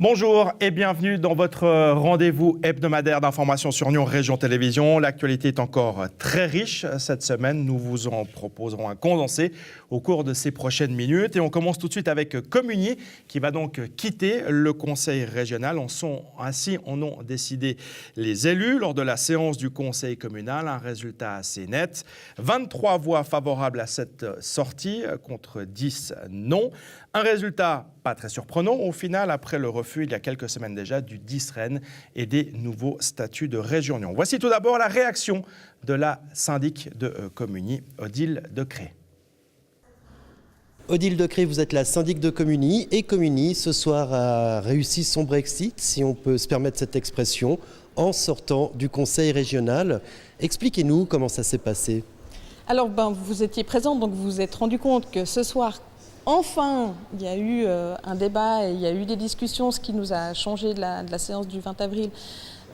Bonjour et bienvenue dans votre rendez-vous hebdomadaire d'information sur Nyon Région Télévision. L'actualité est encore très riche cette semaine. Nous vous en proposerons un condensé au cours de ces prochaines minutes. Et on commence tout de suite avec Communies qui va donc quitter le conseil régional. Ainsi en ont décidé les élus lors de la séance du conseil communal. Un résultat assez net. 23 voix favorables à cette sortie contre 10 non. Un résultat pas très surprenant au final après le refus il y a quelques semaines déjà du DISREN et des nouveaux statuts de région Nyon. Voici tout d'abord la réaction de la syndic de Communies, Odile Decré. Odile Decré, vous êtes la syndic de Communies et Communies ce soir a réussi son Brexit, si on peut se permettre cette expression, en sortant du conseil régional. Expliquez-nous comment ça s'est passé. Alors vous étiez présent, donc vous vous êtes rendu compte que ce soir, enfin, il y a eu un débat et il y a eu des discussions, ce qui nous a changé de la séance du 20 avril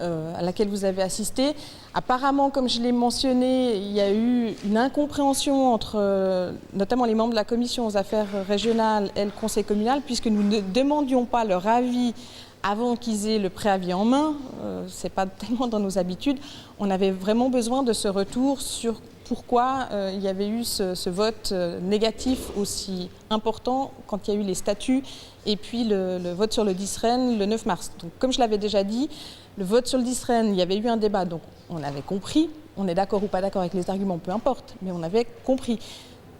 à laquelle vous avez assisté. Apparemment, comme je l'ai mentionné, il y a eu une incompréhension entre notamment les membres de la commission aux affaires régionales et le conseil communal, puisque nous ne demandions pas leur avis avant qu'ils aient le préavis en main. Ce n'est pas tellement dans nos habitudes. On avait vraiment besoin de ce retour sur pourquoi il y avait eu ce vote négatif aussi important quand il y a eu les statuts et puis le vote sur le DISREN le 9 mars. Donc, comme je l'avais déjà dit, le vote sur le DISREN, il y avait eu un débat, donc on avait compris, on est d'accord ou pas d'accord avec les arguments, peu importe, mais on avait compris.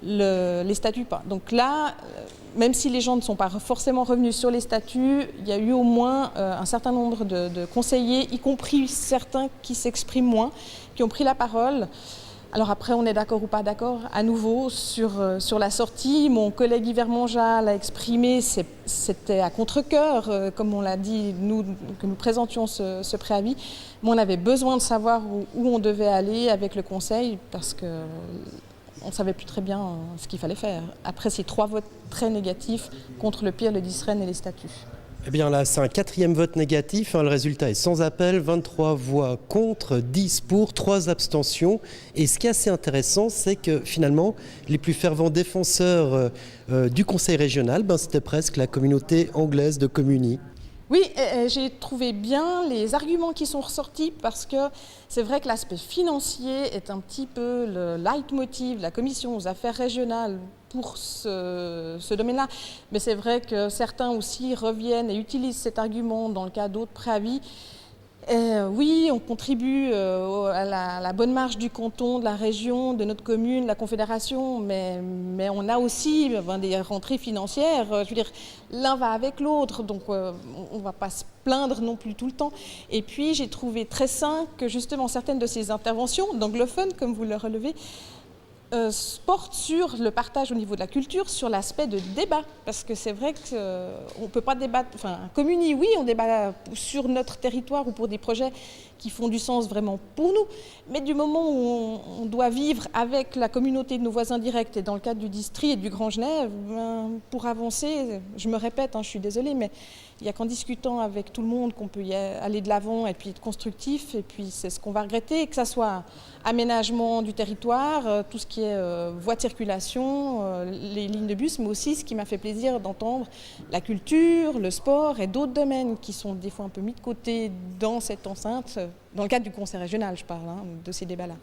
Les statuts pas. Donc là, même si les gens ne sont pas forcément revenus sur les statuts, il y a eu au moins un certain nombre de conseillers, y compris certains qui s'expriment moins, qui ont pris la parole. Alors après, on est d'accord ou pas d'accord, à nouveau, sur la sortie. Mon collègue Yver Monja l'a exprimé, c'était à contre-cœur, comme on l'a dit, que nous présentions ce préavis. Mais on avait besoin de savoir où on devait aller avec le conseil, parce qu'on ne savait plus très bien ce qu'il fallait faire. Après ces 3 votes très négatifs contre le pire, le DISREN et les statuts. Eh bien là, c'est un 4e vote négatif. Le résultat est sans appel. 23 voix contre, 10 pour, 3 abstentions. Et ce qui est assez intéressant, c'est que finalement, les plus fervents défenseurs du conseil régional, c'était presque la communauté anglaise de Communies. Oui, j'ai trouvé bien les arguments qui sont ressortis parce que c'est vrai que l'aspect financier est un petit peu le leitmotiv de la commission aux affaires régionales pour ce domaine-là. Mais c'est vrai que certains aussi reviennent et utilisent cet argument dans le cas d'autres préavis. Oui, on contribue à la bonne marche du canton, de la région, de notre commune, de la confédération, mais on a aussi des rentrées financières. Je veux dire, l'un va avec l'autre, donc on ne va pas se plaindre non plus tout le temps. Et puis, j'ai trouvé très sain que justement certaines de ces interventions, d'anglophones, comme vous le relevez, porte sur le partage au niveau de la culture, sur l'aspect de débat. Parce que c'est vrai qu'on ne peut pas débattre... Enfin, Communies, oui, on débat sur notre territoire ou pour des projets qui font du sens vraiment pour nous. Mais du moment où on doit vivre avec la communauté de nos voisins directs, et dans le cadre du Distri et du Grand Genève, pour avancer, je me répète, je suis désolée, mais il n'y a qu'en discutant avec tout le monde qu'on peut y aller de l'avant et puis être constructif. Et puis c'est ce qu'on va regretter, que ça soit aménagement du territoire, tout ce qui est voies de circulation, les lignes de bus, mais aussi ce qui m'a fait plaisir d'entendre, la culture, le sport et d'autres domaines qui sont des fois un peu mis de côté dans cette enceinte, dans le cadre du conseil régional, je parle, de ces débats-là.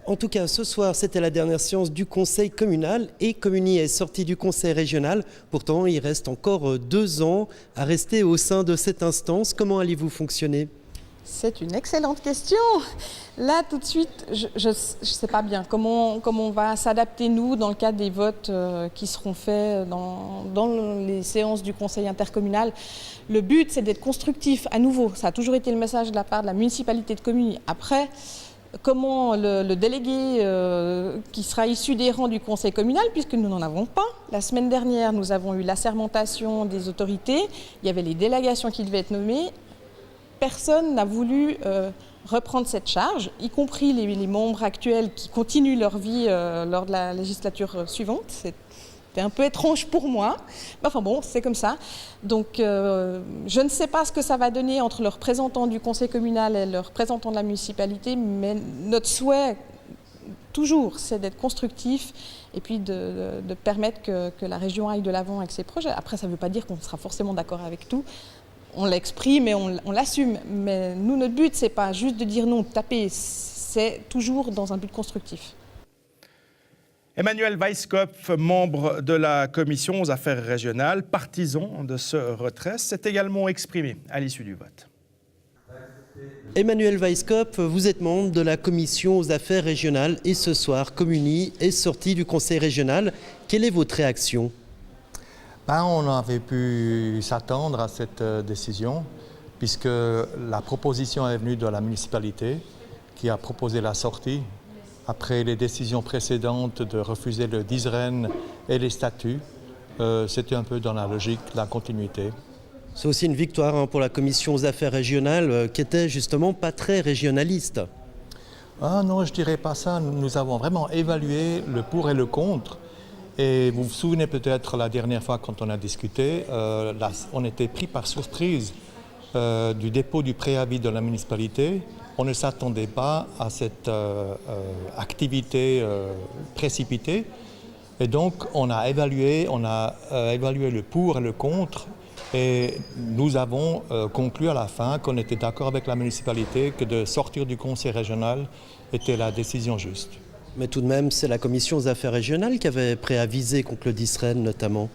En tout cas, ce soir, c'était la dernière séance du conseil communal et Communies est sorti du conseil régional. Pourtant, il reste encore 2 ans à rester au sein de cette instance. Comment allez-vous fonctionner ? C'est une excellente question. Là, tout de suite, je ne sais pas bien comment on va s'adapter, nous, dans le cadre des votes qui seront faits dans les séances du conseil intercommunal. Le but, c'est d'être constructif à nouveau. Ça a toujours été le message de la part de la municipalité de Communies. Après, comment le délégué qui sera issu des rangs du conseil communal, puisque nous n'en avons pas. La semaine dernière, nous avons eu l'assermentation des autorités. Il y avait les délégations qui devaient être nommées. Personne n'a voulu reprendre cette charge, y compris les membres actuels qui continuent leur vie lors de la législature suivante. C'était un peu étrange pour moi. Enfin bon, c'est comme ça. Donc je ne sais pas ce que ça va donner entre le représentant du conseil communal et le représentant de la municipalité, mais notre souhait, toujours, c'est d'être constructif et puis de permettre que la région aille de l'avant avec ses projets. Après, ça ne veut pas dire qu'on sera forcément d'accord avec tout. on l'exprime et on l'assume. Mais nous, notre but, c'est pas juste de dire non, de taper, c'est toujours dans un but constructif. Emmanuel Weisskopf, membre de la Commission aux affaires régionales, partisan de ce retrait, s'est également exprimé à l'issue du vote. Emmanuel Weisskopf, vous êtes membre de la Commission aux affaires régionales et ce soir, Comuni est sorti du Conseil régional. Quelle est votre réaction ? On avait pu s'attendre à cette décision puisque la proposition est venue de la municipalité qui a proposé la sortie après les décisions précédentes de refuser le DISREN et les statuts. C'était un peu dans la logique, la continuité. C'est aussi une victoire pour la Commission aux affaires régionales qui était justement pas très régionaliste. Ah non, je ne dirais pas ça. Nous avons vraiment évalué le pour et le contre. Et vous vous souvenez peut-être la dernière fois quand on a discuté, on était pris par surprise du dépôt du préavis de la municipalité. On ne s'attendait pas à cette activité précipitée. Et donc on a évalué le pour et le contre. Et nous avons conclu à la fin qu'on était d'accord avec la municipalité que de sortir du conseil régional était la décision juste. Mais tout de même, c'est la Commission aux affaires régionales qui avait préavisé contre le DISREN notamment.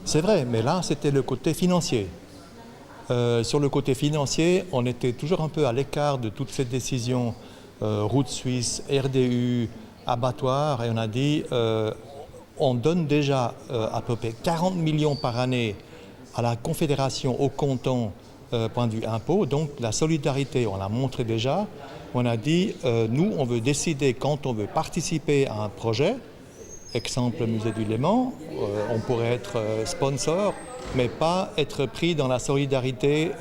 C'est vrai, mais là c'était le côté financier. Sur le côté financier, on était toujours un peu à l'écart de toutes ces décisions route suisse, RDU, abattoir, et on a dit on donne déjà à peu près 40 millions par année à la Confédération au canton point de vue impôt, donc la solidarité, on l'a montré déjà. On a dit, nous, on veut décider quand on veut participer à un projet, exemple Musée du Léman, on pourrait être sponsor, mais pas être pris dans la solidarité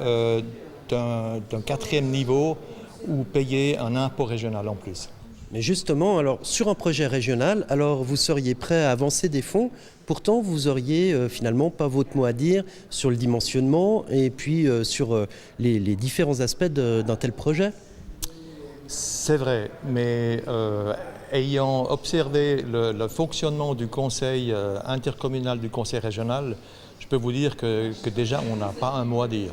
d'un quatrième niveau ou payer un impôt régional en plus. Mais justement, alors, sur un projet régional, alors vous seriez prêt à avancer des fonds, pourtant vous auriez finalement pas votre mot à dire sur le dimensionnement et puis sur les différents aspects d'un tel projet. C'est vrai, mais ayant observé le fonctionnement du conseil intercommunal, du conseil régional, je peux vous dire que déjà on n'a pas un mot à dire.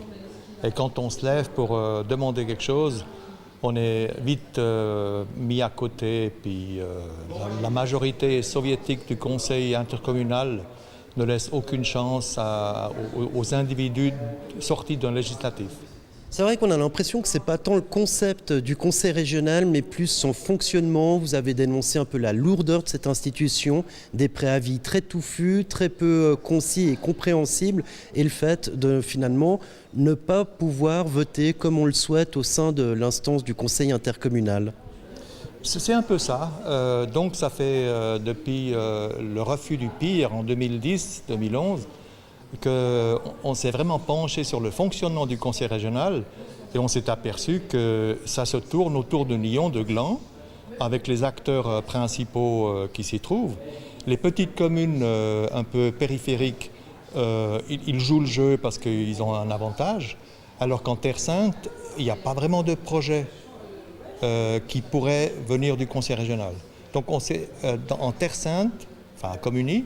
Et quand on se lève pour demander quelque chose, on est vite mis à côté, puis la majorité soviétique du conseil intercommunal ne laisse aucune chance aux individus sortis d'un législatif. C'est vrai qu'on a l'impression que ce n'est pas tant le concept du conseil régional, mais plus son fonctionnement. Vous avez dénoncé un peu la lourdeur de cette institution, des préavis très touffus, très peu concis et compréhensibles, et le fait de finalement ne pas pouvoir voter comme on le souhaite au sein de l'instance du conseil intercommunal. C'est un peu ça. Donc ça fait depuis le refus du pire en 2010-2011, qu'on s'est vraiment penché sur le fonctionnement du conseil régional et on s'est aperçu que ça se tourne autour de Nyon, de Gland, avec les acteurs principaux qui s'y trouvent. Les petites communes un peu périphériques, ils jouent le jeu parce qu'ils ont un avantage, alors qu'en Terre Sainte, il n'y a pas vraiment de projet qui pourrait venir du conseil régional. Donc en Terre Sainte, enfin à Communy,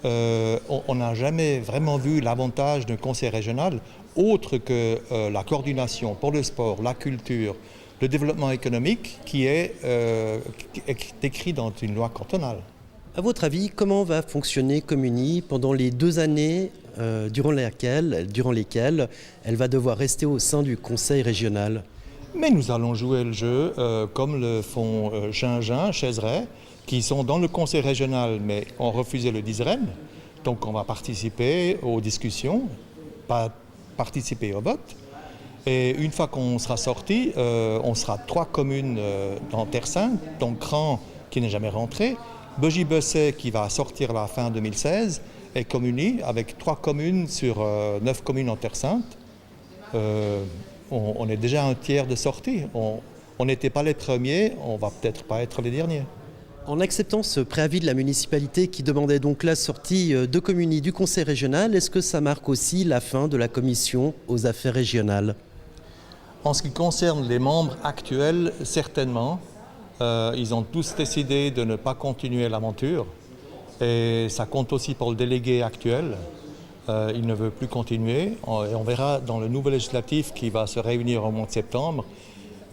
on n'a jamais vraiment vu l'avantage d'un conseil régional autre que la coordination pour le sport, la culture, le développement économique qui est écrit dans une loi cantonale. À votre avis, comment va fonctionner Communy pendant les 2 années durant lesquelles elle va devoir rester au sein du conseil régional ? Mais nous allons jouer le jeu comme le font Gingin, Chaiseray, qui sont dans le conseil régional mais ont refusé le DISREN. Donc on va participer aux discussions, pas participer au vote. Et une fois qu'on sera sorti, on sera 3 communes dans Terre Sainte, donc Cran qui n'est jamais rentré, Begy-Besset qui va sortir à la fin 2016 et Communy avec 3 communes sur 9 communes en Terre Sainte. On est déjà un tiers de sortie. On n'était pas les premiers, on va peut-être pas être les derniers. En acceptant ce préavis de la municipalité qui demandait donc la sortie de Communy du conseil régional, est-ce que ça marque aussi la fin de la commission aux affaires régionales ? En ce qui concerne les membres actuels, certainement. Ils ont tous décidé de ne pas continuer l'aventure. Et ça compte aussi pour le délégué actuel. Il ne veut plus continuer. Et on verra dans le nouveau législatif qui va se réunir au mois de septembre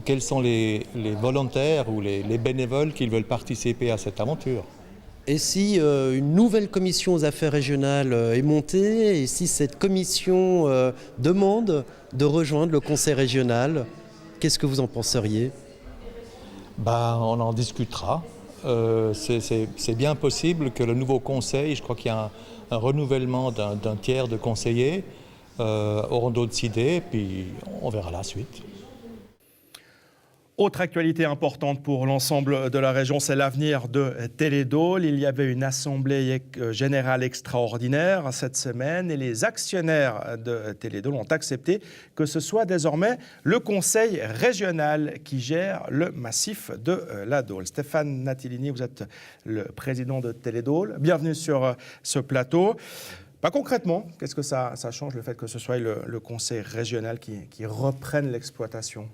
quels sont les volontaires ou les bénévoles qui veulent participer à cette aventure. Et si une nouvelle commission aux affaires régionales est montée, et si cette commission demande de rejoindre le conseil régional, qu'est-ce que vous en penseriez ? On en discutera. C'est bien possible que le nouveau conseil, je crois qu'il y a un renouvellement d'un tiers de conseillers, auront d'autres idées, puis on verra la suite. Autre actualité importante pour l'ensemble de la région, c'est l'avenir de Teledol. Il y avait une assemblée générale extraordinaire cette semaine et les actionnaires de Teledol ont accepté que ce soit désormais le conseil régional qui gère le massif de la Dole. Stéphane Natilini, vous êtes le président de Teledol. Bienvenue sur ce plateau. Concrètement, qu'est-ce que ça change le fait que ce soit le conseil régional qui reprenne l'exploitation ?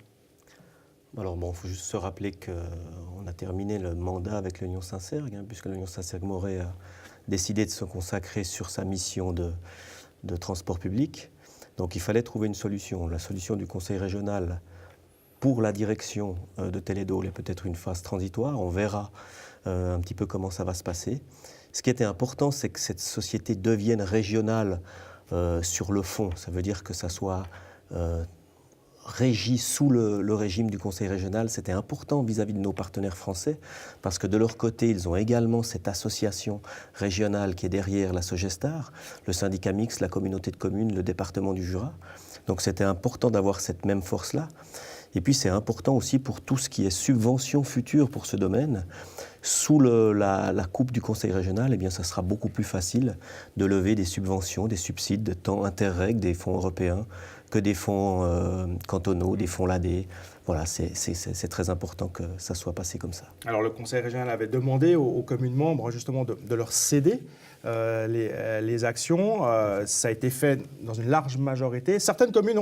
Alors il faut juste se rappeler qu'on a terminé le mandat avec l'Union Saint-Sergue, puisque l'Union Saint-Sergue-Moret a décidé de se consacrer sur sa mission de transport public. Donc il fallait trouver une solution. La solution du conseil régional pour la direction de Teledol est peut-être une phase transitoire. On verra un petit peu comment ça va se passer. Ce qui était important, c'est que cette société devienne régionale sur le fond. Ça veut dire que ça soit régi sous le régime du conseil régional. C'était important vis-à-vis de nos partenaires français parce que de leur côté, ils ont également cette association régionale qui est derrière la Sogestar, le syndicat mixte, la communauté de communes, le département du Jura. Donc c'était important d'avoir cette même force-là. Et puis c'est important aussi pour tout ce qui est subvention future pour ce domaine. Sous la coupe du conseil régional, eh bien, ça sera beaucoup plus facile de lever des subventions, des subsides de temps interreg, des fonds européens, que des fonds cantonaux, des fonds LADE. Voilà, c'est très important que ça soit passé comme ça. Alors le conseil régional avait demandé aux communes membres justement de leur céder les actions. Ça a été fait dans une large majorité. Certaines communes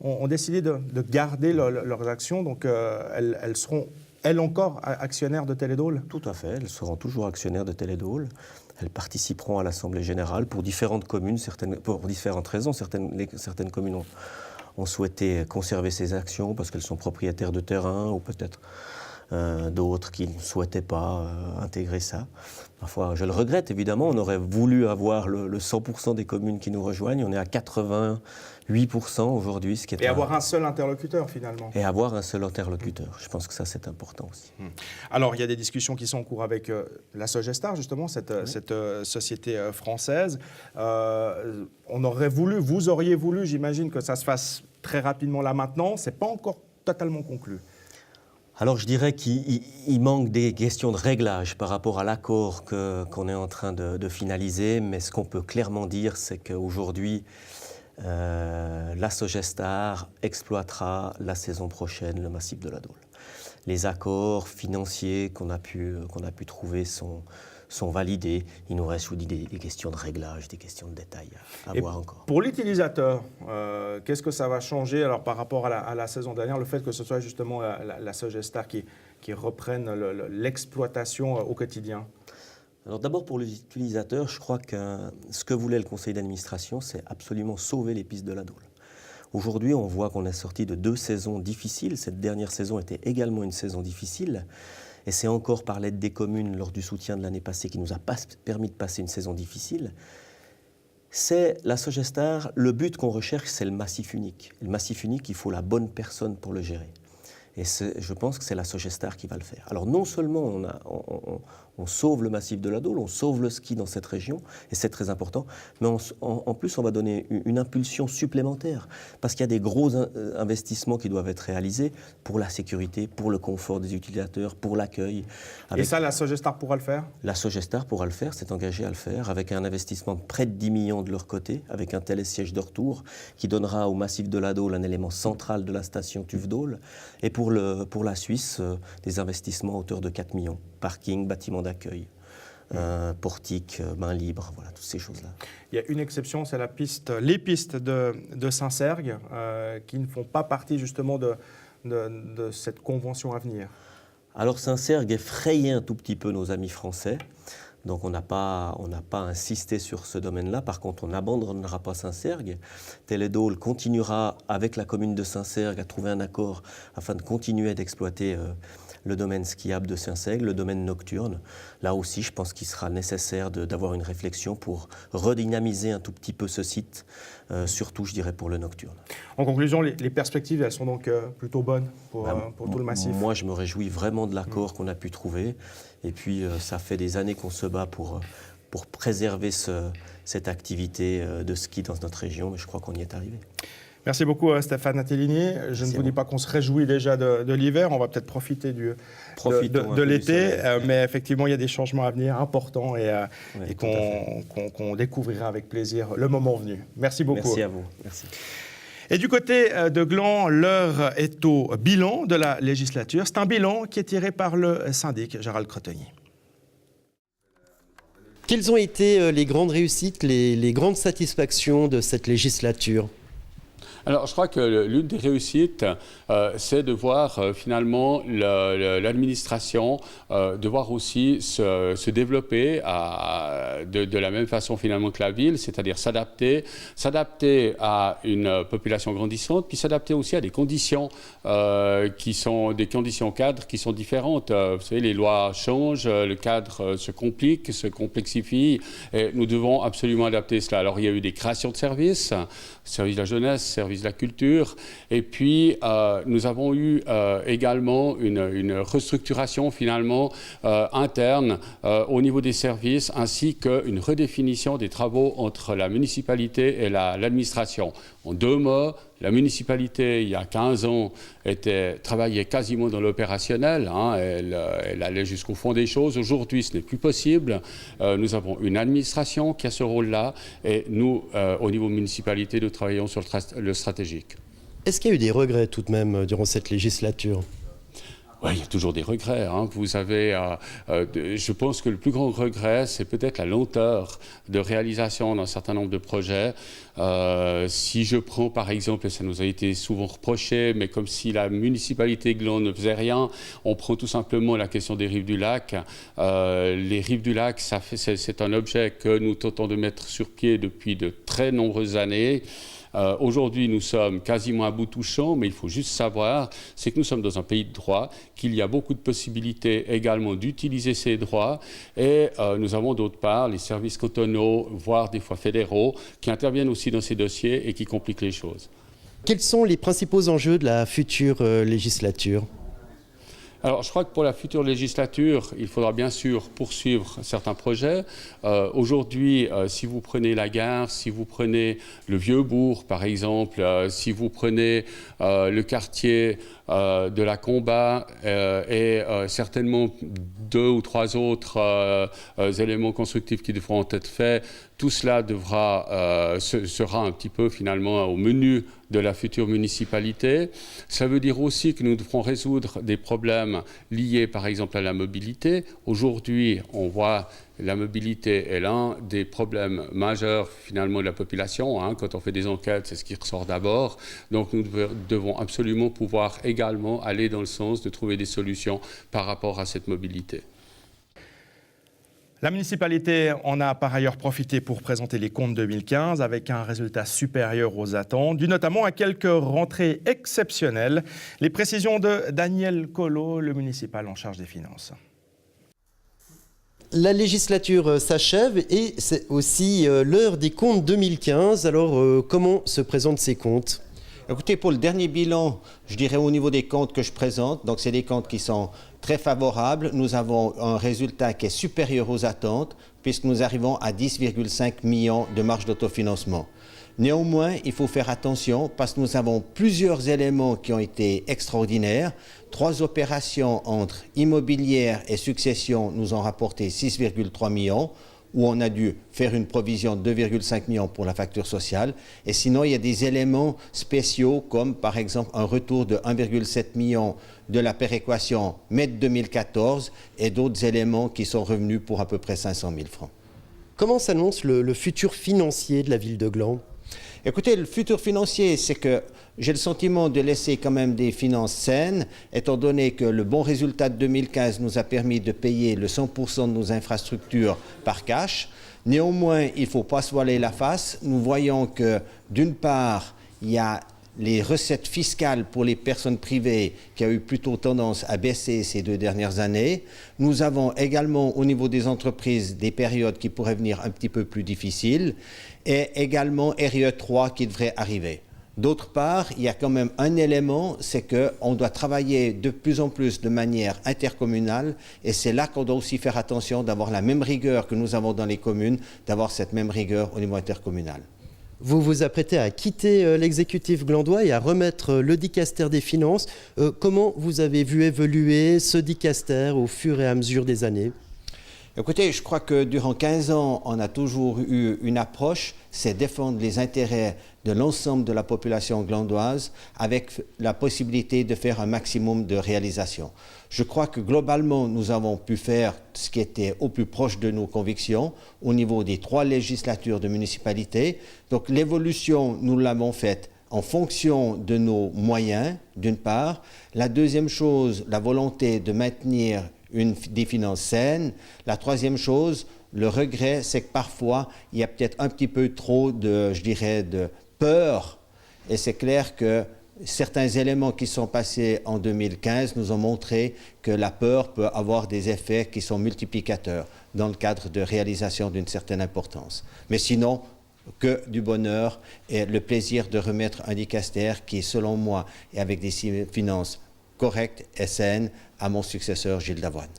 ont décidé de garder leurs actions, donc elles seront, elles encore, actionnaires de Teledol ? Tout à fait, elles seront toujours actionnaires de Teledol. Elles participeront à l'Assemblée générale pour différentes communes, pour différentes raisons. Certaines communes ont souhaité conserver ces actions parce qu'elles sont propriétaires de terrain ou peut-être d'autres qui ne souhaitaient pas intégrer ça. Parfois, je le regrette évidemment, on aurait voulu avoir le 100% des communes qui nous rejoignent. On est à 88% aujourd'hui. Ce qui est avoir un seul interlocuteur finalement. Et avoir un seul interlocuteur. Je pense que ça c'est important aussi. Alors il y a des discussions qui sont en cours avec la Sogestar justement, cette société française. On aurait voulu, vous auriez voulu, j'imagine que ça se fasse très rapidement là maintenant. C'est pas encore totalement conclu. Alors je dirais qu'il manque des questions de réglage par rapport à l'accord qu'on est en train de finaliser, mais ce qu'on peut clairement dire, c'est qu'aujourd'hui, la Sogestar exploitera la saison prochaine le massif de la Dole. Les accords financiers qu'on a pu trouver sont validés. Il nous reste des questions de réglage, des questions de détail à voir encore. Pour l'utilisateur, qu'est-ce que ça va changer alors, par rapport à la saison dernière, le fait que ce soit justement la Sogestar qui reprenne l'exploitation au quotidien ? Alors d'abord pour l'utilisateur, je crois que ce que voulait le conseil d'administration, c'est absolument sauver les pistes de la Dole. Aujourd'hui, on voit qu'on est sorti de 2 saisons difficiles. Cette dernière saison était également une saison difficile. Et c'est encore par l'aide des communes lors du soutien de l'année passée qui nous a permis de passer une saison difficile. C'est la Sogestar, le but qu'on recherche, c'est le massif unique. Et le massif unique, il faut la bonne personne pour le gérer. Et je pense que c'est la Sogestar qui va le faire. Alors non seulement on sauve le massif de la Dole, on sauve le ski dans cette région, et c'est très important, mais en plus on va donner une impulsion supplémentaire, parce qu'il y a des gros investissements qui doivent être réalisés pour la sécurité, pour le confort des utilisateurs, pour l'accueil. Et ça, la Sogestar pourra le faire ? La Sogestar pourra le faire, s'est engagée à le faire, avec un investissement de près de 10 millions de leur côté, avec un télésiège de retour, qui donnera au massif de la Dole un élément central de la station Tuve-Dole, et pour la Suisse, des investissements à hauteur de 4 millions. Parking, bâtiment d'accueil, portique, main libre, voilà, toutes ces choses-là. Il y a une exception, c'est les pistes de Saint-Sergue qui ne font pas partie justement de cette convention à venir. Alors Saint-Sergue effrayait un tout petit peu nos amis français. Donc on n'a pas insisté sur ce domaine-là. Par contre, on n'abandonnera pas Saint-Sergue. Télédôle continuera avec la commune de Saint-Sergue à trouver un accord afin de continuer d'exploiter le domaine skiable de Saint-Sergue, le domaine nocturne. Là aussi, je pense qu'il sera nécessaire d'avoir une réflexion pour redynamiser un tout petit peu ce site, surtout, je dirais, pour le nocturne. En conclusion, les perspectives, elles sont donc plutôt bonnes pour tout le massif. Moi, je me réjouis vraiment de l'accord qu'on a pu trouver. Et puis, ça fait des années qu'on se bat pour préserver cette activité de ski dans notre région, mais je crois qu'on y est arrivé. Merci beaucoup Stéphane Atellini. Je ne vous dis pas qu'on se réjouit déjà de l'hiver, on va peut-être profiter de l'été, mais effectivement il y a des changements à venir importants et qu'on découvrira avec plaisir le moment venu. Merci beaucoup. Merci à vous. Merci. Et du côté de Gland, l'heure est au bilan de la législature. C'est un bilan qui est tiré par le syndic Gérald Cretonnier. Quelles ont été les grandes réussites, les grandes satisfactions de cette législature ? Alors, je crois que l'une des réussites, c'est de voir finalement l'administration, de voir aussi se développer de la même façon finalement que la ville, c'est-à-dire s'adapter à une population grandissante, puis s'adapter aussi à des conditions qui sont des conditions cadres qui sont différentes. Vous savez, les lois changent, le cadre se complique, se complexifie, et nous devons absolument adapter cela. Alors, il y a eu des créations de services de la jeunesse, services de la culture. Et puis, nous avons eu également une restructuration finalement interne au niveau des services, ainsi qu'une redéfinition des travaux entre la municipalité et l'administration. En deux mots, la municipalité, il y a 15 ans, travaillait quasiment dans l'opérationnel. Elle allait jusqu'au fond des choses. Aujourd'hui, ce n'est plus possible. Nous avons une administration qui a ce rôle-là. Et nous, au niveau municipalité, nous travaillons sur le stratégique. Est-ce qu'il y a eu des regrets tout de même durant cette législature ? Oui, il y a toujours des regrets. Vous savez, je pense que le plus grand regret, c'est peut-être la lenteur de réalisation d'un certain nombre de projets. Si je prends par exemple, et ça nous a été souvent reproché, mais comme si la municipalité de Gland ne faisait rien, on prend tout simplement la question des rives du lac. Les rives du lac, c'est un objet que nous tentons de mettre sur pied depuis de très nombreuses années. Aujourd'hui, nous sommes quasiment à bout touchant, mais il faut juste savoir, c'est que nous sommes dans un pays de droit, qu'il y a beaucoup de possibilités également d'utiliser ces droits, et nous avons d'autre part les services cantonaux, voire des fois fédéraux, qui interviennent aussi dans ces dossiers et qui compliquent les choses. Quels sont les principaux enjeux de la future législature ? Alors, je crois que pour la future législature, il faudra bien sûr poursuivre certains projets. Aujourd'hui, si vous prenez la gare, si vous prenez le Vieux-Bourg, par exemple, si vous prenez le quartier de la Combat et certainement 2 ou 3 autres éléments constructifs qui devront être faits, tout cela sera un petit peu finalement au menu de la future municipalité. Ça veut dire aussi que nous devrons résoudre des problèmes liés par exemple à la mobilité. Aujourd'hui, on voit la mobilité est l'un des problèmes majeurs finalement de la population. Quand on fait des enquêtes, c'est ce qui ressort d'abord. Donc nous devons absolument pouvoir également aller dans le sens de trouver des solutions par rapport à cette mobilité. La municipalité en a par ailleurs profité pour présenter les comptes 2015 avec un résultat supérieur aux attentes, dû notamment à quelques rentrées exceptionnelles. Les précisions de Daniel Collot, le municipal en charge des finances. La législature s'achève et c'est aussi l'heure des comptes 2015. Alors, comment se présentent ces comptes ? Écoutez, pour le dernier bilan, je dirais au niveau des comptes que je présente, donc c'est des comptes qui sont très favorables. Nous avons un résultat qui est supérieur aux attentes puisque nous arrivons à 10,5 millions de marge d'autofinancement. Néanmoins, il faut faire attention parce que nous avons plusieurs éléments qui ont été extraordinaires. 3 opérations entre immobilière et succession nous ont rapporté 6,3 millions, où on a dû faire une provision de 2,5 millions pour la facture sociale. Et sinon, il y a des éléments spéciaux, comme par exemple un retour de 1,7 million de la péréquation mai 2014 et d'autres éléments qui sont revenus pour à peu près 500 000 francs. Comment s'annonce le futur financier de la ville de Gland ? Écoutez, le futur financier, c'est que j'ai le sentiment de laisser quand même des finances saines, étant donné que le bon résultat de 2015 nous a permis de payer le 100% de nos infrastructures par cash. Néanmoins, il ne faut pas se voiler la face. Nous voyons que, d'une part, il y a les recettes fiscales pour les personnes privées qui ont eu plutôt tendance à baisser ces 2 dernières années. Nous avons également au niveau des entreprises des périodes qui pourraient venir un petit peu plus difficiles et également RE3 qui devrait arriver. D'autre part, il y a quand même un élément, c'est qu'on doit travailler de plus en plus de manière intercommunale et c'est là qu'on doit aussi faire attention d'avoir la même rigueur que nous avons dans les communes, d'avoir cette même rigueur au niveau intercommunal. Vous vous apprêtez à quitter l'exécutif glandois et à remettre le dicaster des finances. Comment vous avez vu évoluer ce dicaster au fur et à mesure des années ? Écoutez, je crois que durant 15 ans, on a toujours eu une approche, c'est défendre les intérêts de l'ensemble de la population glandoise avec la possibilité de faire un maximum de réalisations. Je crois que globalement, nous avons pu faire ce qui était au plus proche de nos convictions au niveau des 3 législatures de municipalité. Donc l'évolution, nous l'avons faite en fonction de nos moyens, d'une part. La deuxième chose, la volonté de maintenir des finances saines. La troisième chose, le regret, c'est que parfois, il y a peut-être un petit peu trop de peur. Et c'est clair que certains éléments qui sont passés en 2015 nous ont montré que la peur peut avoir des effets qui sont multiplicateurs dans le cadre de réalisation d'une certaine importance. Mais sinon, que du bonheur et le plaisir de remettre un dicaster qui, selon moi, et avec des finances correctes et saines, à mon successeur Gilles Davoine.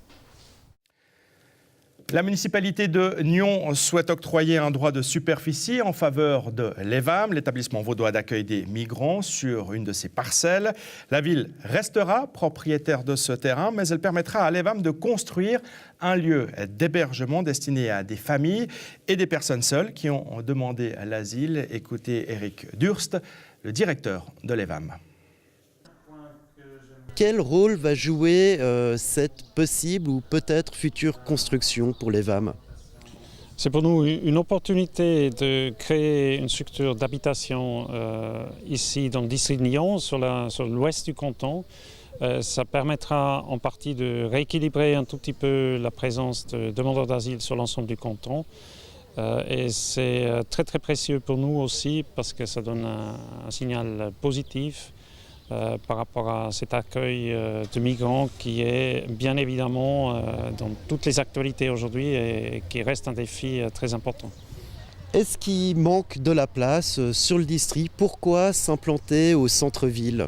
La municipalité de Nyon souhaite octroyer un droit de superficie en faveur de l'EVAM, l'établissement vaudois d'accueil des migrants, sur une de ses parcelles. La ville restera propriétaire de ce terrain, mais elle permettra à l'EVAM de construire un lieu d'hébergement destiné à des familles et des personnes seules qui ont demandé l'asile. Écoutez Eric Durst, le directeur de l'EVAM. Quel rôle va jouer cette possible ou peut-être future construction pour l'EVAM ? C'est pour nous une opportunité de créer une structure d'habitation ici dans le district de Nyon, sur l'ouest du canton. Ça permettra en partie de rééquilibrer un tout petit peu la présence de demandeurs d'asile sur l'ensemble du canton. Et c'est très très précieux pour nous aussi parce que ça donne un signal positif par rapport à cet accueil de migrants qui est bien évidemment dans toutes les actualités aujourd'hui et qui reste un défi très important. Est-ce qu'il manque de la place sur le district ? Pourquoi s'implanter au centre-ville ?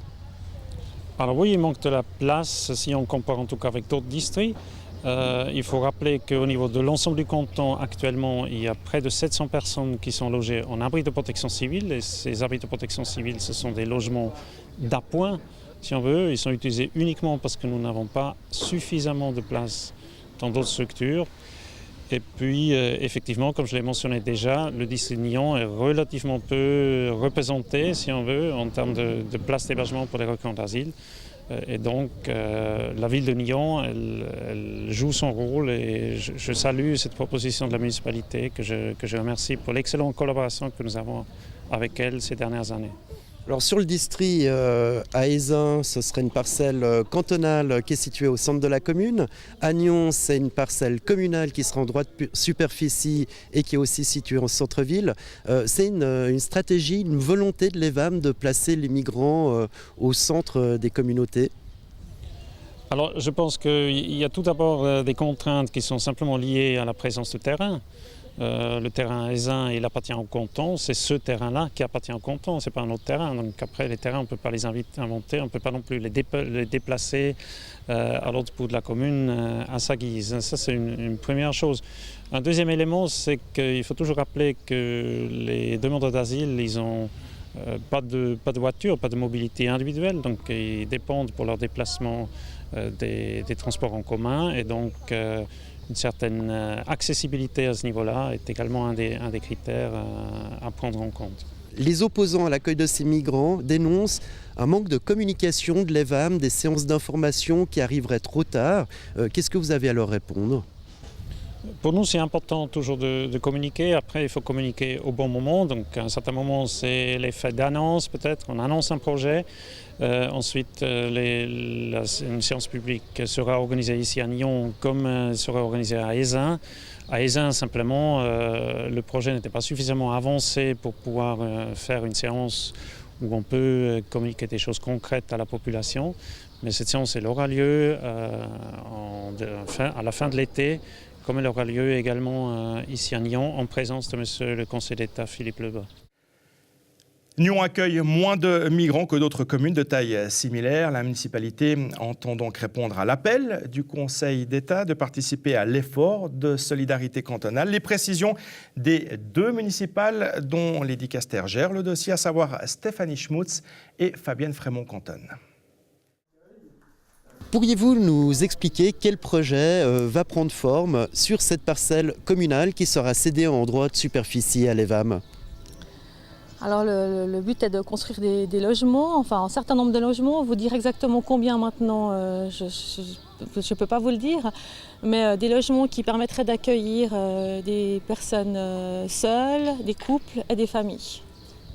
Alors oui, il manque de la place si on compare en tout cas avec d'autres districts. Il faut rappeler qu'au niveau de l'ensemble du canton, actuellement, il y a près de 700 personnes qui sont logées en abri de protection civile. Et ces abris de protection civile, ce sont des logements d'appoint, si on veut. Ils sont utilisés uniquement parce que nous n'avons pas suffisamment de place dans d'autres structures. Et puis, effectivement, comme je l'ai mentionné déjà, le district de Nyon est relativement peu représenté, si on veut, en termes de places d'hébergement pour les requérants d'asile. Et donc, la ville de Nyon, elle joue son rôle et je salue cette proposition de la municipalité que je remercie pour l'excellente collaboration que nous avons avec elle ces dernières années. Alors sur le district à Ézin, ce serait une parcelle cantonale qui est située au centre de la commune. À Nyon, c'est une parcelle communale qui sera en droit de superficie et qui est aussi située en centre-ville. C'est une stratégie, une volonté de l'EVAM de placer les migrants au centre des communautés. Alors je pense qu'il y a tout d'abord des contraintes qui sont simplement liées à la présence de terrain. Le terrain Ézin, il appartient au canton, c'est ce terrain-là qui appartient au canton, ce n'est pas un autre terrain. Donc après, les terrains, on ne peut pas les inventer, on ne peut pas non plus les déplacer à l'autre bout de la commune à sa guise. Ça, c'est une première chose. Un deuxième élément, c'est qu'il faut toujours rappeler que les demandeurs d'asile, ils n'ont pas de voiture, pas de mobilité individuelle, donc ils dépendent pour leur déplacement des transports en commun et donc une certaine accessibilité à ce niveau-là est également un des critères à prendre en compte. Les opposants à l'accueil de ces migrants dénoncent un manque de communication de l'EVAM, des séances d'information qui arriveraient trop tard. Qu'est-ce que vous avez à leur répondre ? Pour nous, c'est important toujours de communiquer. Après, il faut communiquer au bon moment. Donc, à un certain moment, c'est l'effet d'annonce peut-être. On annonce un projet. Ensuite, une séance publique sera organisée ici à Nyon comme elle sera organisée à Ézin. À Ézin, simplement, le projet n'était pas suffisamment avancé pour pouvoir faire une séance où on peut communiquer des choses concrètes à la population. Mais cette séance, elle aura lieu à la fin de l'été, comme elle aura lieu également ici à Nyon, en présence de Monsieur le Conseiller d'État Philippe Lebas. Nyon accueille moins de migrants que d'autres communes de taille similaire. La municipalité entend donc répondre à l'appel du Conseil d'État de participer à l'effort de solidarité cantonale. Les précisions des 2 municipales dont les dicastères gèrent le dossier, à savoir Stéphanie Schmutz et Fabienne Frémont-Canton. Pourriez-vous nous expliquer quel projet va prendre forme sur cette parcelle communale qui sera cédée en droit de superficie à l'EVAM ? Alors le but est de construire des logements, enfin un certain nombre de logements. Vous dire exactement combien maintenant, je ne peux pas vous le dire, mais des logements qui permettraient d'accueillir des personnes seules, des couples et des familles.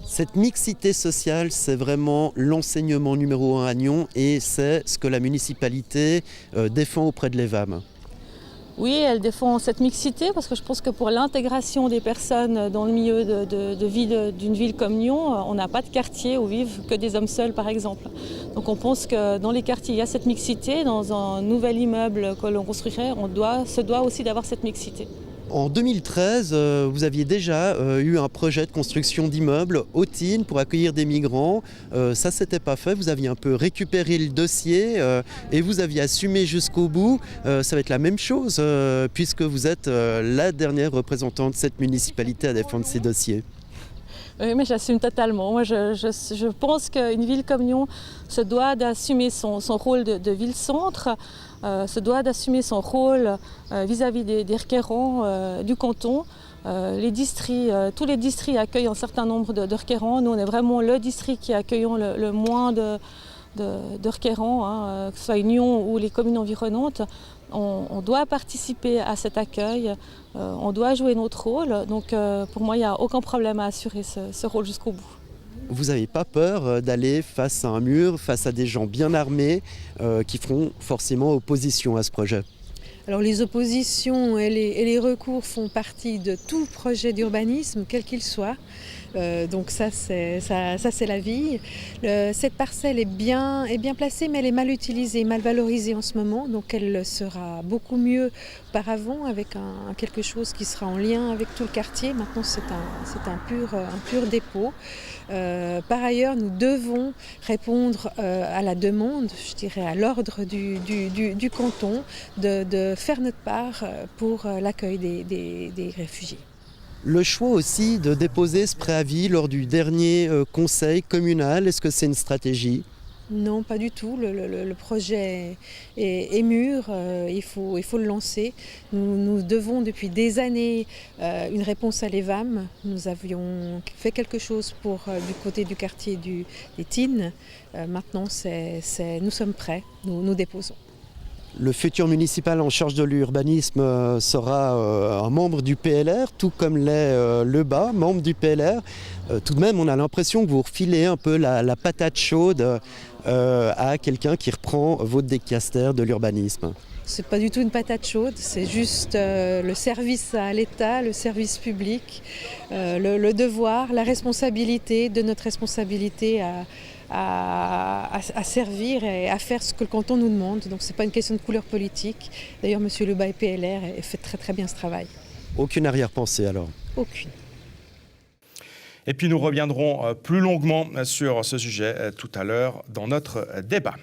Cette mixité sociale, c'est vraiment l'enseignement numéro 1 à Nyon et c'est ce que la municipalité défend auprès de l'EVAM. Oui, elle défend cette mixité parce que je pense que pour l'intégration des personnes dans le milieu de vie d'une ville comme Nyon, on n'a pas de quartier où vivent que des hommes seuls par exemple. Donc on pense que dans les quartiers, il y a cette mixité. Dans un nouvel immeuble que l'on construirait, se doit aussi d'avoir cette mixité. En 2013, vous aviez déjà eu un projet de construction d'immeubles au Tine pour accueillir des migrants. Ça, s'était pas fait. Vous aviez un peu récupéré le dossier et vous aviez assumé jusqu'au bout. Ça va être la même chose puisque vous êtes la dernière représentante de cette municipalité à défendre ces dossiers. Oui, mais j'assume totalement. Moi, je pense qu'une ville comme Nyon se doit d'assumer son rôle de ville-centre, se doit d'assumer son rôle vis-à-vis des requérants du canton. Tous les districts accueillent un certain nombre de requérants. Nous, on est vraiment le district qui accueillons le moins de requérants, que ce soit Nyon ou les communes environnantes. On doit participer à cet accueil, on doit jouer notre rôle. Donc pour moi, il n'y a aucun problème à assurer ce rôle jusqu'au bout. Vous n'avez pas peur d'aller face à un mur, face à des gens bien armés qui feront forcément opposition à ce projet ? Alors les oppositions et les recours font partie de tout projet d'urbanisme, quel qu'il soit. Donc ça c'est la vie. Cette parcelle est bien placée, mais elle est mal utilisée, mal valorisée en ce moment. Donc elle sera beaucoup mieux auparavant avec quelque chose qui sera en lien avec tout le quartier. Maintenant c'est un pur dépôt. Par ailleurs, nous devons répondre à la demande, je dirais à l'ordre du canton, de faire notre part pour l'accueil des réfugiés. Le choix aussi de déposer ce préavis lors du dernier conseil communal, est-ce que c'est une stratégie ? Non, pas du tout. Le projet est mûr, il faut le lancer. Nous devons depuis des années une réponse à l'EVAM. Nous avions fait quelque chose du côté du quartier des Tines. Maintenant, nous sommes prêts, nous déposons. Le futur municipal en charge de l'urbanisme sera un membre du PLR, tout comme l'est Lebas, membre du PLR. Tout de même, on a l'impression que vous refilez un peu la patate chaude à quelqu'un qui reprend votre dicastère de l'urbanisme. C'est pas du tout une patate chaude, c'est juste le service à l'État, le service public, le devoir, la responsabilité de notre responsabilité à servir et à faire ce que le canton nous demande. Donc c'est pas une question de couleur politique. D'ailleurs, M. Lebas et PLR fait très très bien ce travail. Aucune arrière-pensée alors ? Aucune. Et puis nous reviendrons plus longuement sur ce sujet tout à l'heure dans notre débat.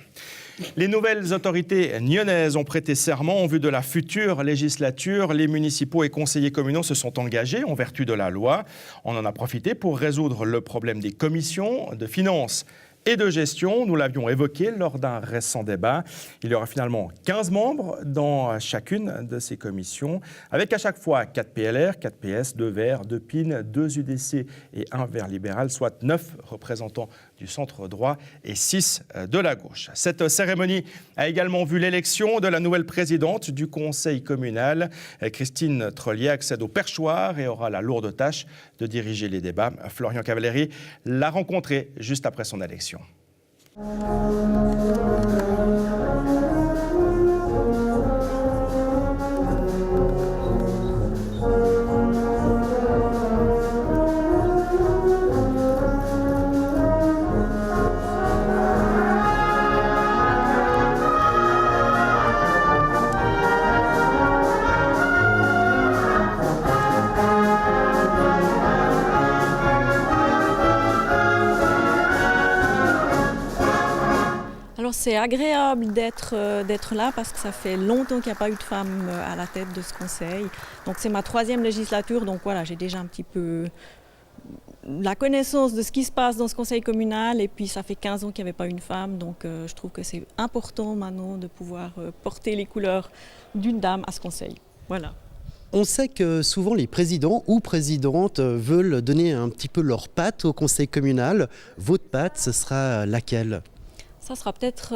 Les nouvelles autorités nyonnaises ont prêté serment en vue de la future législature. Les municipaux et conseillers communaux se sont engagés en vertu de la loi. On en a profité pour résoudre le problème des commissions de finances et de gestion. Nous l'avions évoqué lors d'un récent débat. Il y aura finalement 15 membres dans chacune de ces commissions, avec à chaque fois 4 PLR, 4 PS, 2 Verts, 2 PIN, 2 UDC et 1 Vert libéral, soit 9 représentants du centre droit et 6 de la gauche. Cette cérémonie a également vu l'élection de la nouvelle présidente du conseil communal. Christine Trollier accède au perchoir et aura la lourde tâche de diriger les débats. Florian Cavalleri l'a rencontré juste après son élection. C'est agréable d'être là parce que ça fait longtemps qu'il n'y a pas eu de femme à la tête de ce conseil. Donc c'est ma 3e législature, donc voilà, j'ai déjà un petit peu la connaissance de ce qui se passe dans ce conseil communal et puis ça fait 15 ans qu'il n'y avait pas une femme, donc je trouve que c'est important maintenant de pouvoir porter les couleurs d'une dame à ce conseil. Voilà. On sait que souvent les présidents ou présidentes veulent donner un petit peu leur patte au conseil communal. Votre patte, ce sera laquelle ? Ça sera peut-être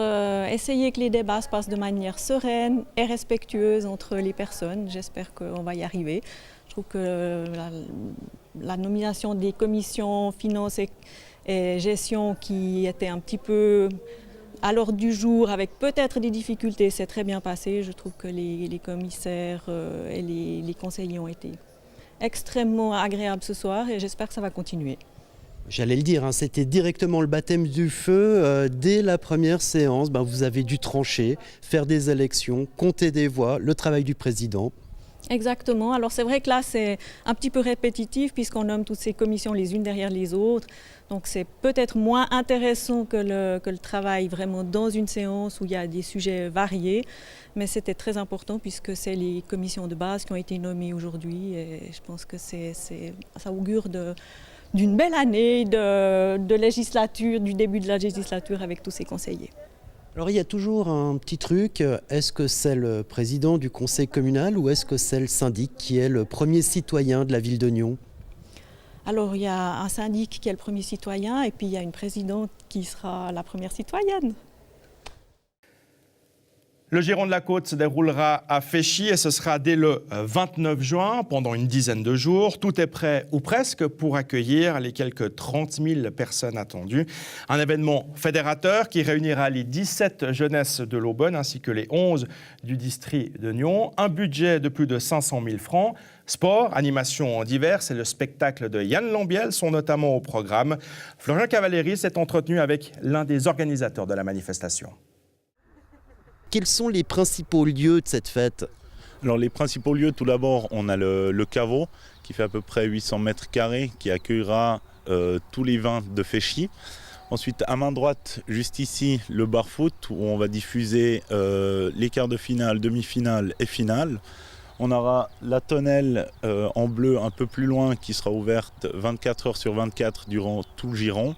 essayer que les débats se passent de manière sereine et respectueuse entre les personnes. J'espère qu'on va y arriver. Je trouve que la nomination des commissions finances et gestion qui était un petit peu à l'ordre du jour avec peut-être des difficultés, c'est très bien passé. Je trouve que les commissaires et les conseillers ont été extrêmement agréables ce soir et j'espère que ça va continuer. J'allais le dire, c'était directement le baptême du feu. Dès la première séance, vous avez dû trancher, faire des élections, compter des voix, le travail du président. Exactement. Alors c'est vrai que là, c'est un petit peu répétitif puisqu'on nomme toutes ces commissions les unes derrière les autres. Donc c'est peut-être moins intéressant que le travail vraiment dans une séance où il y a des sujets variés. Mais c'était très important puisque c'est les commissions de base qui ont été nommées aujourd'hui. Et je pense que ça augure d'une belle année de législature, du début de la législature avec tous ces conseillers. Alors il y a toujours un petit truc, est-ce que c'est le président du conseil communal ou est-ce que c'est le syndic qui est le premier citoyen de la ville de Nyon ? Alors il y a un syndic qui est le premier citoyen et puis il y a une présidente qui sera la première citoyenne. Le Giron de la Côte se déroulera à Féchy et ce sera dès le 29 juin, pendant une dizaine de jours. Tout est prêt, ou presque, pour accueillir les quelques 30 000 personnes attendues. Un événement fédérateur qui réunira les 17 jeunesses de l'Aubonne ainsi que les 11 du district de Nyon. Un budget de plus de 500 000 francs. Sport, animations diverses et le spectacle de Yann Lambiel sont notamment au programme. Florian Cavalleri s'est entretenu avec l'un des organisateurs de la manifestation. Quels sont les principaux lieux de cette fête ? Alors les principaux lieux, tout d'abord, on a le caveau qui fait à peu près 800 mètres carrés, qui accueillera tous les vins de Féchy. Ensuite, à main droite, juste ici, le bar-foot où on va diffuser les quarts de finale, demi-finale et finale. On aura la tonnelle en bleu un peu plus loin qui sera ouverte 24 heures sur 24 durant tout le Giron.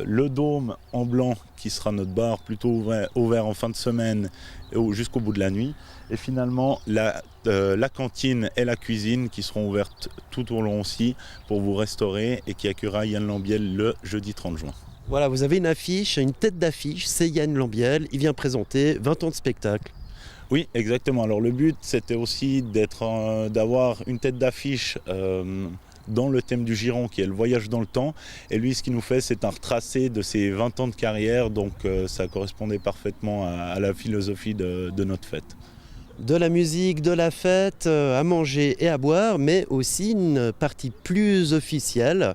Le dôme en blanc qui sera notre bar plutôt ouvert en fin de semaine jusqu'au bout de la nuit. Et finalement la cantine et la cuisine qui seront ouvertes tout au long aussi pour vous restaurer et qui accueillera Yann Lambiel le jeudi 30 juin. Voilà, vous avez une affiche, une tête d'affiche, c'est Yann Lambiel, il vient présenter 20 ans de spectacle. Oui, exactement. Alors le but c'était aussi d'avoir une tête d'affiche dans le thème du Giron qui est le voyage dans le temps et lui ce qu'il nous fait c'est un retracé de ses 20 ans de carrière donc ça correspondait parfaitement à la philosophie de notre fête. De la musique, de la fête, à manger et à boire mais aussi une partie plus officielle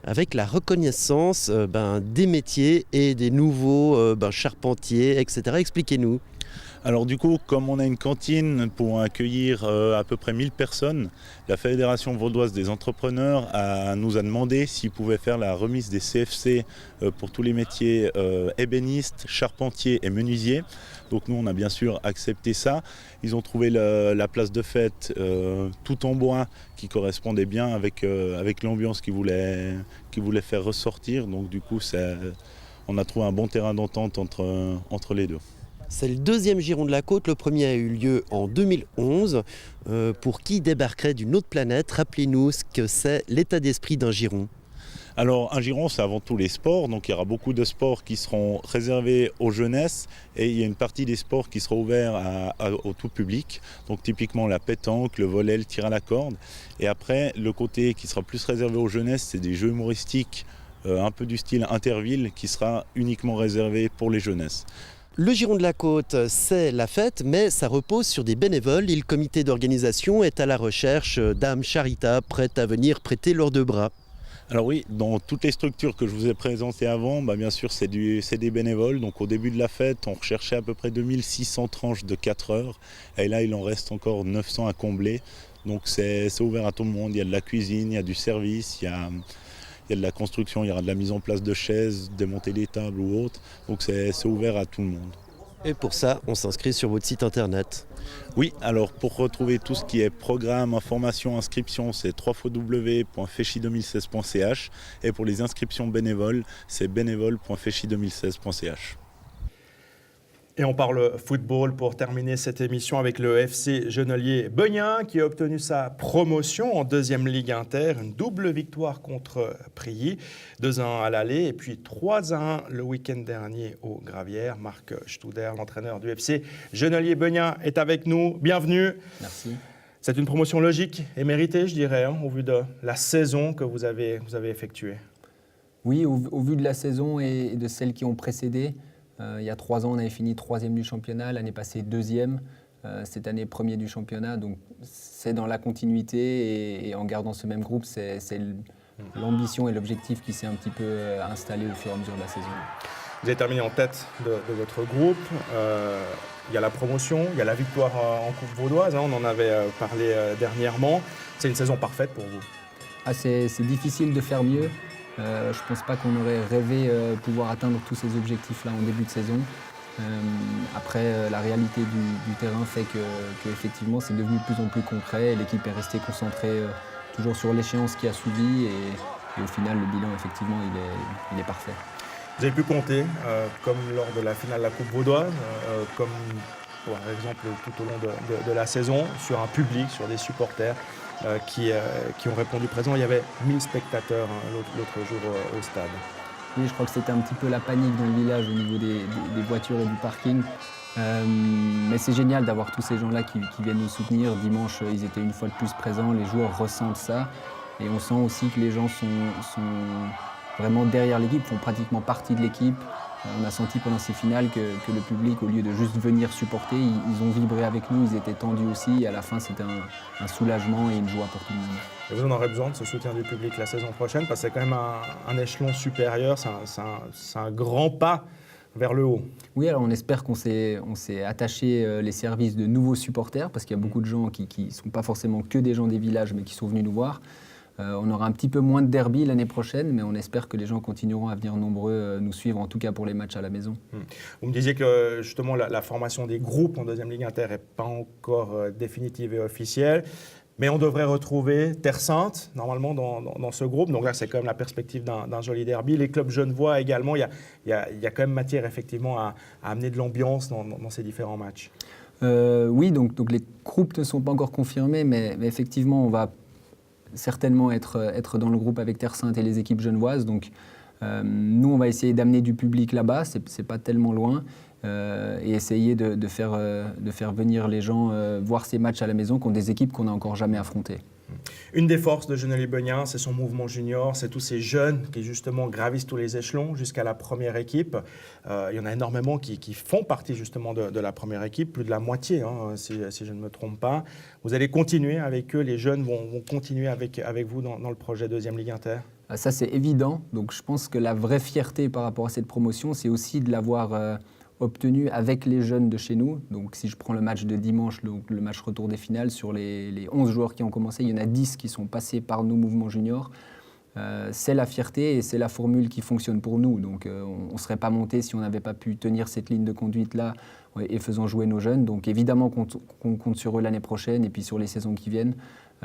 avec la reconnaissance des métiers et des nouveaux charpentiers, etc. Expliquez-nous. Alors du coup, comme on a une cantine pour accueillir à peu près 1000 personnes, la Fédération vaudoise des entrepreneurs nous a demandé s'ils pouvaient faire la remise des CFC pour tous les métiers ébénistes, charpentiers et menuisiers. Donc nous, on a bien sûr accepté ça. Ils ont trouvé la place de fête tout en bois qui correspondait bien avec l'ambiance qu'ils voulaient faire ressortir. Donc du coup, on a trouvé un bon terrain d'entente entre les deux. C'est le deuxième giron de la côte, le premier a eu lieu en 2011. Pour qui débarquerait d'une autre planète, rappelez-nous ce que c'est l'état d'esprit d'un giron. Alors un giron, c'est avant tout les sports, donc il y aura beaucoup de sports qui seront réservés aux jeunesses et il y a une partie des sports qui sera ouverte au tout public, donc typiquement la pétanque, le volley, le tir à la corde. Et après, le côté qui sera plus réservé aux jeunesses, c'est des jeux humoristiques, un peu du style interville, qui sera uniquement réservé pour les jeunesses. Le giron de la côte, c'est la fête, mais ça repose sur des bénévoles et le comité d'organisation est à la recherche d'âmes charitables prêtes à venir prêter leurs deux bras. Alors oui, dans toutes les structures que je vous ai présentées avant, bien sûr c'est des bénévoles. Donc au début de la fête, on recherchait à peu près 2600 tranches de 4 heures. Et là, il en reste encore 900 à combler. Donc c'est ouvert à tout le monde. Il y a de la cuisine, il y a du service, il y a de la construction, il y aura de la mise en place de chaises, démonter des tables ou autres. Donc c'est ouvert à tout le monde. Et pour ça, on s'inscrit sur votre site internet. Oui, alors pour retrouver tout ce qui est programme, information, inscription, c'est www.feshi2016.ch et pour les inscriptions bénévoles, c'est bénévole.feshi2016.ch. Et on parle football pour terminer cette émission avec le FC Genolier-Beugnin qui a obtenu sa promotion en deuxième Ligue Inter. Une double victoire contre Prilly, 2-1 à l'aller et puis 3-1 le week-end dernier au Gravières. Marc Studer, l'entraîneur du FC Genolier-Beugnin, est avec nous. Bienvenue. Merci. C'est une promotion logique et méritée, je dirais, au vu de la saison que vous avez effectuée. Oui, au vu de la saison et de celles qui ont précédé. Il y a 3 ans, on avait fini 3e du championnat, l'année passée 2e, cette année 1er du championnat. Donc c'est dans la continuité et en gardant ce même groupe, c'est l'ambition et l'objectif qui s'est un petit peu installé au fur et à mesure de la saison. Vous avez terminé en tête de votre groupe. Il y a la promotion, il y a la victoire en Coupe vaudoise, on en avait parlé dernièrement. C'est une saison parfaite pour vous? C'est difficile de faire mieux. Je ne pense pas qu'on aurait rêvé pouvoir atteindre tous ces objectifs-là en début de saison. Après, la réalité du terrain fait qu'effectivement, c'est devenu de plus en plus concret. L'équipe est restée concentrée toujours sur l'échéance qui a suivi. Et au final, le bilan, effectivement, il est parfait. Vous avez pu compter, comme lors de la finale de la Coupe vaudoise, comme par exemple tout au long de la saison, sur un public, sur des supporters qui ont répondu présent. Il y avait 1000 spectateurs l'autre jour au stade. Oui, je crois que c'était un petit peu la panique dans le village au niveau des voitures et du parking. Mais c'est génial d'avoir tous ces gens-là qui viennent nous soutenir. Dimanche, ils étaient une fois de plus présents, les joueurs ressentent ça. Et on sent aussi que les gens sont vraiment derrière l'équipe, font pratiquement partie de l'équipe. On a senti pendant ces finales que le public, au lieu de juste venir supporter, ils ont vibré avec nous, ils étaient tendus aussi. Et à la fin, c'était un soulagement et une joie pour tout le monde. Et vous en aurez besoin de ce soutien du public la saison prochaine, parce que c'est quand même un échelon supérieur, c'est un grand pas vers le haut. Oui, alors on espère qu'on s'est attaché les services de nouveaux supporters, parce qu'il y a beaucoup de gens qui ne sont pas forcément que des gens des villages, mais qui sont venus nous voir. On aura un petit peu moins de derby l'année prochaine, mais on espère que les gens continueront à venir nombreux nous suivre, en tout cas pour les matchs à la maison. Vous me disiez que justement la formation des groupes en deuxième Ligue Inter n'est pas encore définitive et officielle, mais on devrait retrouver Terre Sainte, normalement, dans ce groupe. Donc là, c'est quand même la perspective d'un joli derby. Les clubs genevois également, il y a quand même matière effectivement à amener de l'ambiance dans ces différents matchs. Oui, donc les groupes ne sont pas encore confirmés, mais effectivement, on va certainement être dans le groupe avec Terre Sainte et les équipes genevoises. Donc nous, on va essayer d'amener du public là-bas, c'est pas tellement loin, et essayer de faire venir les gens voir ces matchs à la maison contre des équipes qu'on n'a encore jamais affrontées. Une des forces de Genolier-Beugnin, c'est son mouvement junior, c'est tous ces jeunes qui justement gravissent tous les échelons jusqu'à la première équipe. Il y en a énormément qui font partie justement de la première équipe, plus de la moitié, si je ne me trompe pas. Vous allez continuer avec eux, les jeunes vont continuer avec vous dans le projet Deuxième Ligue Inter? Ça, c'est évident. Donc je pense que la vraie fierté par rapport à cette promotion, c'est aussi de l'avoir obtenu avec les jeunes de chez nous. Donc si je prends le match de dimanche, le match retour des finales, sur les 11 joueurs qui ont commencé, il y en a 10 qui sont passés par nos mouvements juniors. C'est la fierté et c'est la formule qui fonctionne pour nous. Donc on ne serait pas monté si on n'avait pas pu tenir cette ligne de conduite-là et faisant jouer nos jeunes. Donc évidemment qu'on compte sur eux l'année prochaine et puis sur les saisons qui viennent.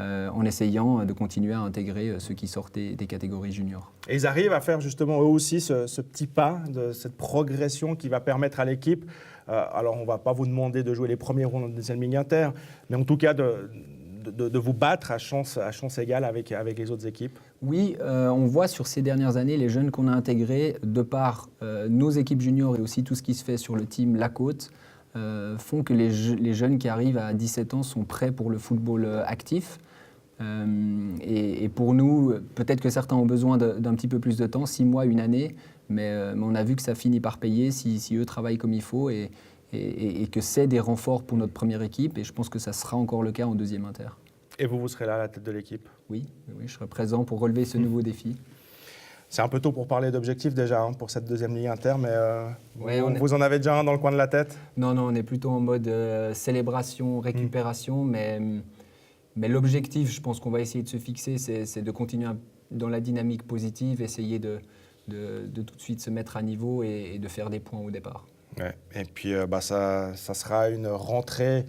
en essayant de continuer à intégrer ceux qui sortent des catégories juniors. Et ils arrivent à faire justement eux aussi ce petit pas, de cette progression qui va permettre à l'équipe, alors on ne va pas vous demander de jouer les premiers rôles en deuxième ligue inter, mais en tout cas de vous battre à chance égale avec les autres équipes. Oui, on voit sur ces dernières années les jeunes qu'on a intégrés, de par nos équipes juniors et aussi tout ce qui se fait sur le team La Côte, font que les jeunes qui arrivent à 17 ans sont prêts pour le football actif. Et pour nous, peut-être que certains ont besoin d'un petit peu plus de temps, 6 mois, 1 année, mais on a vu que ça finit par payer si eux travaillent comme il faut et que c'est des renforts pour notre première équipe, et je pense que ça sera encore le cas en deuxième inter. Et vous serez là à la tête de l'équipe? Oui, je serai présent pour relever ce nouveau défi. C'est un peu tôt pour parler d'objectifs déjà pour cette deuxième ligue inter, mais vous en avez déjà un dans le coin de la tête? Non, on est plutôt en mode célébration, récupération, mais l'objectif, je pense qu'on va essayer de se fixer, c'est de continuer dans la dynamique positive, essayer de tout de suite se mettre à niveau et de faire des points au départ. Ouais. Et puis ça sera une rentrée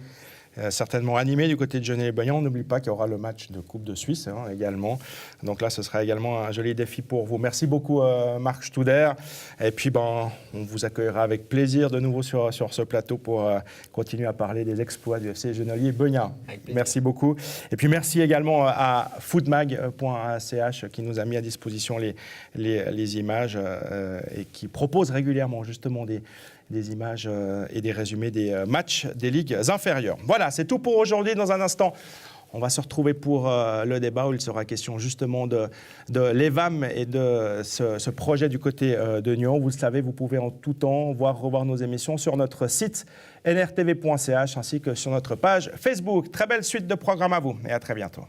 certainement animée du côté de Gennevilliers-Boyan. On n'oublie pas qu'il y aura le match de Coupe de Suisse également. Donc là, ce sera également un joli défi pour vous. Merci beaucoup Marc Studer. Et puis on vous accueillera avec plaisir de nouveau sur ce plateau pour continuer à parler des exploits du FC Gennevilliers-Boyan. Merci beaucoup. Et puis merci également à foodmag.ch qui nous a mis à disposition les images et qui propose régulièrement justement des images et des résumés des matchs des ligues inférieures. Voilà, c'est tout pour aujourd'hui. Dans un instant, on va se retrouver pour le débat où il sera question justement de l'EVAM et de ce projet du côté de Nyon. Vous le savez, vous pouvez en tout temps revoir nos émissions sur notre site nrtv.ch ainsi que sur notre page Facebook. Très belle suite de programmes à vous et à très bientôt.